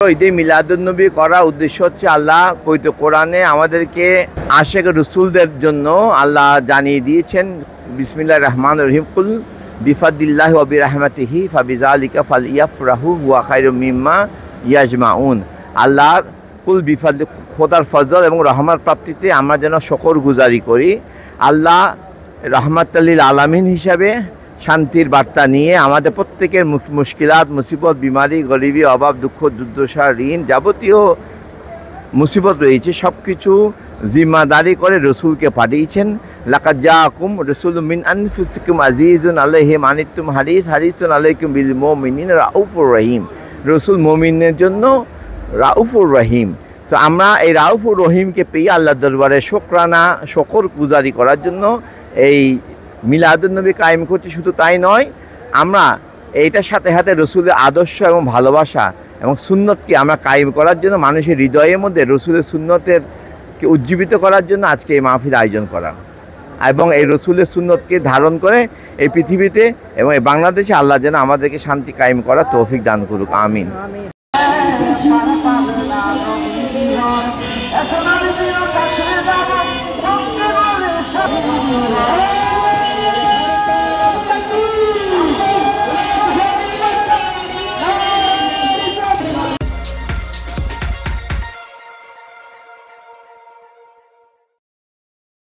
ঈদে মিলাদুন্নবী করার উদ্দেশ্য হচ্ছে আল্লাহ পবিত্র কোরআনে আমাদেরকে আশেক রসুলদের জন্য আল্লাহ জানিয়ে দিয়েছেন বিসমিল্লাহির রহমানির রহিম কুল বিফাদিল্লাহি ওয়া বিরহমাতিহি ফাবিযালিকা ফালইয়াফরাহু হুয়া খায়রুম মিম্মা ইয়াজমাউন। আল্লাহর কুল বিফাদ খোদার ফজল এবং রহমত প্রাপ্তিতে আমরা যেন শুকরগুজারি করি। আল্লাহ রহমাতুল লিল আলামিন হিসাবে শান্তির বার্তা নিয়ে আমাদের প্রত্যেকের মুশকিলাত, মুসিবত, বিমারি, গরিবি, অভাব, দুঃখ, দুর্দশা, ঋণ, যাবতীয় মুসিবত রয়েছে সব কিছু জিম্মাদারি করে রসুলকে পাঠিয়েছেন। লাকাদ জাআকুম রাসূলুম মিন আনফুসিকুম আজিজুন আলাইহি মা আনিতুম হারিসুন আলাইকুম বিল মুমিনিনা রাউফুর রহিম। রসুল মুমিনের জন্য রাউফুর রহিম। তো আমরা এই রাউফুর রহিমকে পেয়ে আল্লাহর দরবারে শকর গুজারি করার জন্য এই মিলাদুন্নবী কায়েম করছি। শুধু তাই নয়, আমরা এইটার সাথে সাথে রসুলের আদর্শ এবং ভালোবাসা এবং সুন্নতকে আমরা কায়েম করার জন্য মানুষের হৃদয়ের মধ্যে রসুলের সুন্নতেরকে উজ্জীবিত করার জন্য আজকে এই মাহফিল আয়োজন করা এবং এই রসুলের সুন্নতকে ধারণ করে এই পৃথিবীতে এবং এই বাংলাদেশে আল্লাহ যেন আমাদেরকে শান্তি কায়েম করার তৌফিক দান করুক। আমিন।